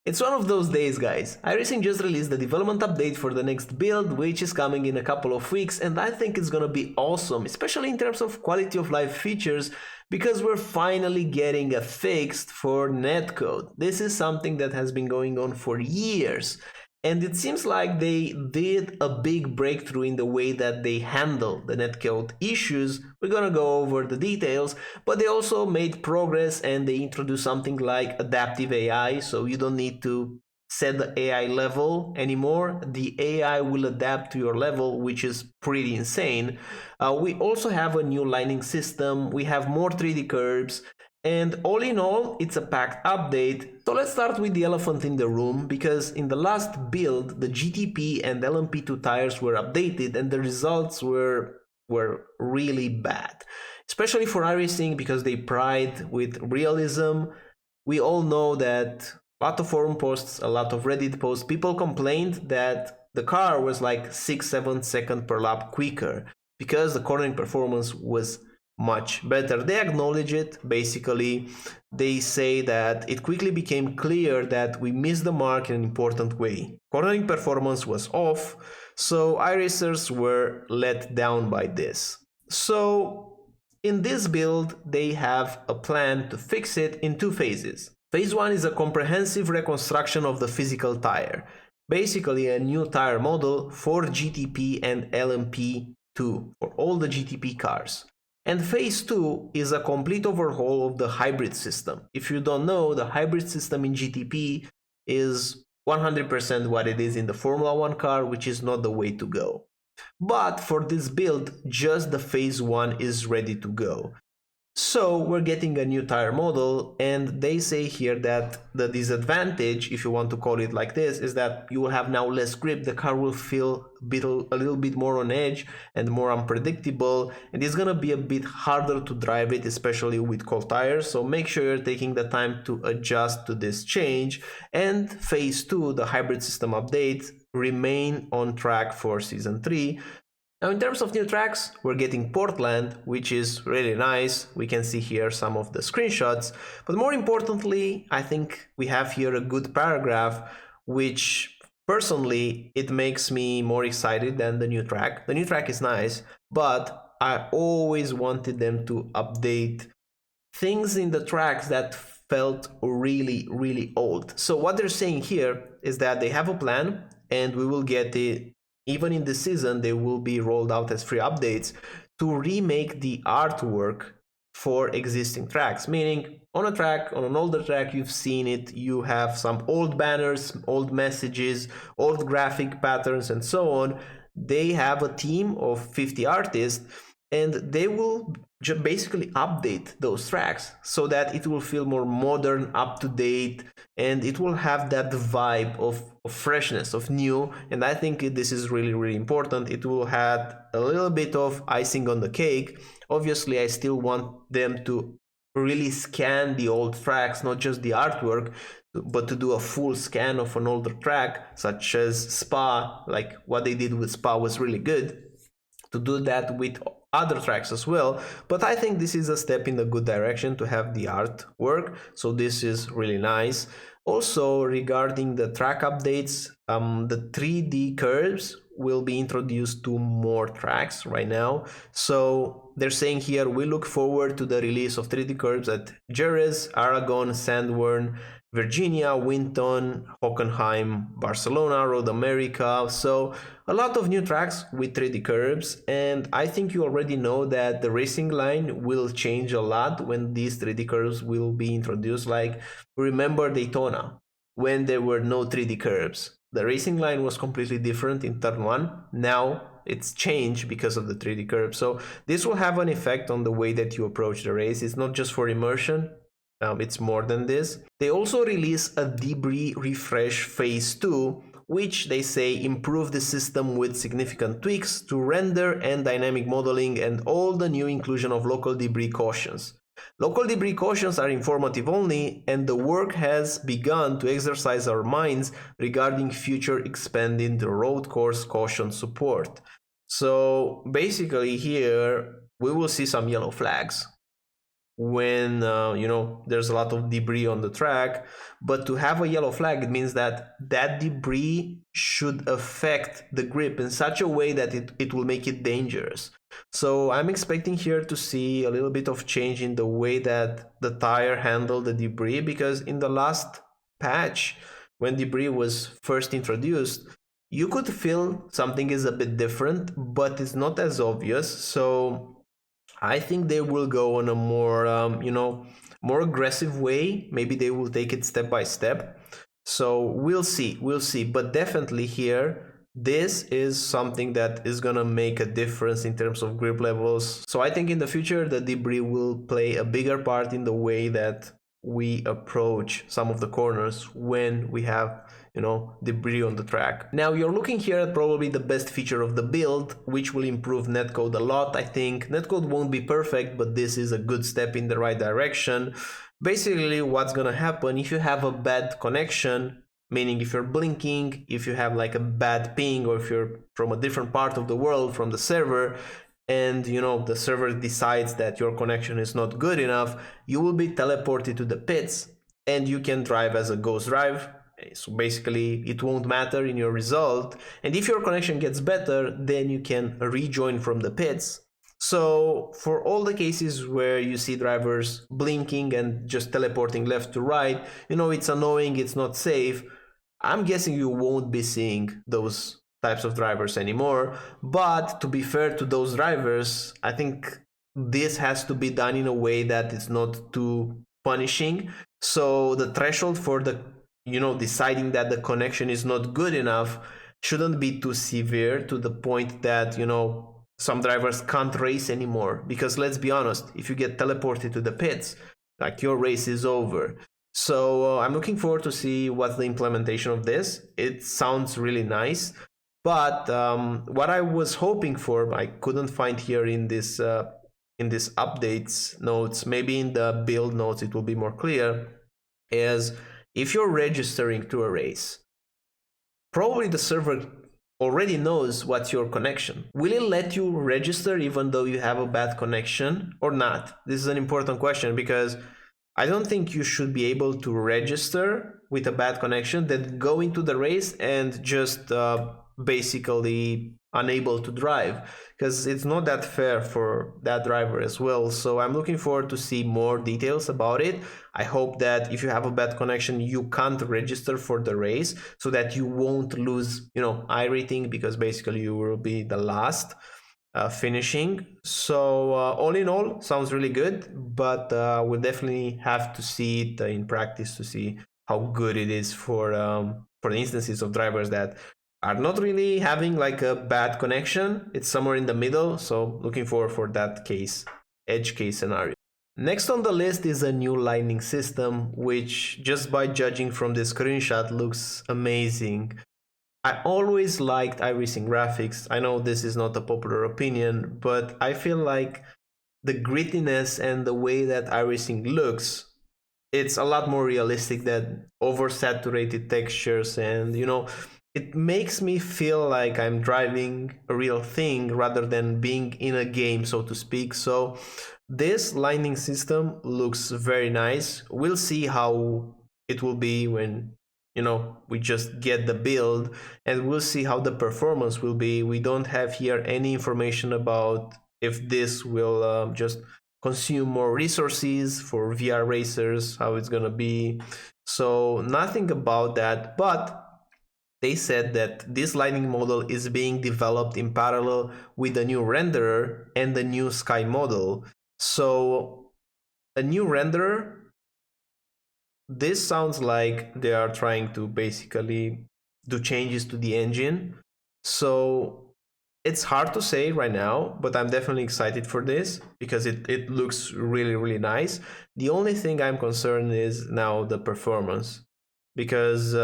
It's one of those days, guys. iRacing just released the development update for the next build, which is coming in a couple of weeks, and I think it's gonna be awesome, especially in terms of quality of life features, because we're finally getting a fix for netcode. This is something that has been going on for years, and it seems like they did a big breakthrough in the way that they handle the netcode issues. We're gonna go over the details, but they also made progress and they introduced something like adaptive AI, so you don't need to set the AI level anymore. The AI will adapt to your level, which is pretty insane. We also have a new lining system, we have more 3D curbs, and all in all, it's a packed update. So let's start with the elephant in the room, because in the last build, the GTP and LMP2 tires were updated and the results were really bad. Especially for iRacing, because they pride with realism. We all know that a lot of forum posts, a lot of Reddit posts, people complained that the car was like 6-7 seconds per lap quicker because the cornering performance was much better. They acknowledge it. Basically, they say that it quickly became clear that we missed the mark in an important way. Cornering performance was off, so iRacers were let down by this. So in this build, they have a plan to fix it in two phases. Phase 1 is a comprehensive reconstruction of the physical tire, basically a new tire model for GTP and LMP2 for all the GTP cars. And phase 2 is a complete overhaul of the hybrid system. If you don't know, the hybrid system in GTP is 100% what it is in the Formula 1 car, which is not the way to go. But for this build, just the phase 1 is ready to go. So we're getting a new tire model, and they say here that the disadvantage, if you want to call it like this, is that you will have now less grip. The car will feel a little bit more on edge and more unpredictable, and it's gonna be a bit harder to drive it, especially with cold tires. So make sure you're taking the time to adjust to this change. And phase 2, the hybrid system update, remain on track for season 3. Now, in terms of new tracks, we're getting Portland, which is really nice. We can see here some of the screenshots, but more importantly, I think we have here a good paragraph, which personally, it makes me more excited than the new track. The new track is nice, but I always wanted them to update things in the tracks that felt really old. So what they're saying here is that they have a plan, and we will get it. Even in this season, they will be rolled out as free updates to remake the artwork for existing tracks. Meaning, on a track, on an older track, you've seen it, you have some old banners, old messages, old graphic patterns, and so on. They have a team of 50 artists, and they will basically update those tracks so that it will feel more modern, up to date, and it will have that vibe of freshness, of new. And I think this is really important. It will add a little bit of icing on the cake. Obviously, I still want them to really scan the old tracks, not just the artwork, but to do a full scan of an older track, such as Spa. Like what they did with Spa was really good. To do that with other tracks as well, but I think this is a step in the good direction to have the artwork, so this is really nice. Also, regarding the track updates, the 3D curves will be introduced to more tracks right now. So they're saying here, we look forward to the release of 3D curves at Jerez, Aragon, Sandwern, Virginia, Winton, Hockenheim, Barcelona, Road America. So a lot of new tracks with 3D curbs, and I think you already know that the racing line will change a lot when these 3D curbs will be introduced. Like, remember Daytona, when there were no 3D curbs. The racing line was completely different in turn 1. Now it's changed because of the 3D curve. So this will have an effect on the way that you approach the race. It's not just for immersion. It's more than this. They also release a debris refresh phase 2, which they say improve the system with significant tweaks to render and dynamic modeling and all the new inclusion of local debris cautions. Local debris cautions are informative only, and the work has begun to exercise our minds regarding future expanding the road course caution support. So basically here we will see some yellow flags. when there's a lot of debris on the track. But to have a yellow flag, it means that that debris should affect the grip in such a way that it will make it dangerous. So I'm expecting here to see a little bit of change in the way that the tire handled the debris, because in the last patch, when debris was first introduced, you could feel something is a bit different, but it's not as obvious. So I think they will go on a more, more aggressive way. Maybe they will take it step by step. So we'll see. But definitely here, this is something that is gonna make a difference in terms of grip levels. So I think in the future, the debris will play a bigger part in the way that we approach some of the corners when we have debris on the track. Now you're looking here at probably the best feature of the build, which will improve netcode a lot. I think netcode won't be perfect, but this is a good step in the right direction. Basically, what's gonna happen if you have a bad connection, meaning if you're blinking, if you have like a bad ping, or if you're from a different part of the world from the server, and the server decides that your connection is not good enough, you will be teleported to the pits and you can drive as a ghost drive. So basically it won't matter in your result, and if your connection gets better, then you can rejoin from the pits. So for all the cases where you see drivers blinking and just teleporting left to right, it's annoying, it's not safe. I'm guessing you won't be seeing those types of drivers anymore. But to be fair to those drivers, I think this has to be done in a way that it's not too punishing. So the threshold for the deciding that the connection is not good enough shouldn't be too severe, to the point that some drivers can't race anymore. Because let's be honest, if you get teleported to the pits, like, your race is over. So I'm looking forward to see what's the implementation of this. It sounds really nice. But what I was hoping for, I couldn't find here in this updates notes. Maybe in the build notes it will be more clear. Is if you're registering to a race, probably the server already knows what's your connection. Will it let you register even though you have a bad connection or not? This is an important question, because I don't think you should be able to register with a bad connection, then go into the race and just basically unable to drive, because it's not that fair for that driver as well. So I'm looking forward to see more details about it. I hope that if you have a bad connection, you can't register for the race, so that you won't lose iRacing, because basically you will be the last finishing. So all in all, sounds really good, but we'll definitely have to see it in practice to see how good it is for the instances of drivers that are not really having like a bad connection. It's somewhere in the middle. So looking forward for that case, edge case scenario. Next on the list is a new lighting system, which just by judging from this screenshot looks amazing. I always liked iRacing graphics. I know this is not a popular opinion, but I feel like the grittiness and the way that iRacing looks, it's a lot more realistic than oversaturated textures, and it makes me feel like I'm driving a real thing rather than being in a game, so to speak. So this lighting system looks very nice. We'll see how it will be when we just get the build, and we'll see how the performance will be. We don't have here any information about if this will just consume more resources for VR racers, how it's gonna be. So nothing about that, but they said that this lighting model is being developed in parallel with the new renderer and the new sky model. So a new renderer, this sounds like they are trying to basically do changes to the engine. So it's hard to say right now, but I'm definitely excited for this because it looks really, really nice. The only thing I'm concerned is now the performance, because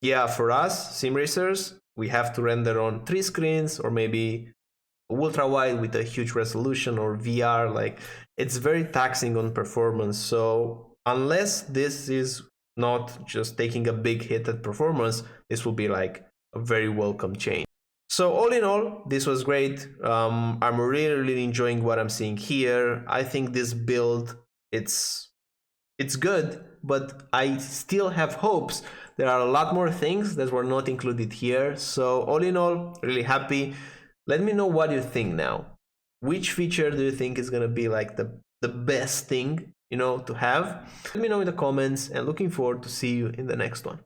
yeah, for us sim racers, we have to render on 3 screens or maybe ultra wide with a huge resolution or VR. Like, it's very taxing on performance. So unless this is not just taking a big hit at performance, this will be like a very welcome change. So all in all, this was great. I'm really enjoying what I'm seeing here. I think this build, it's good, but I still have hopes. There are a lot more things that were not included here. So all in all, really happy. Let me know what you think now. Which feature do you think is gonna be like the best thing, to have? Let me know in the comments, and looking forward to see you in the next one.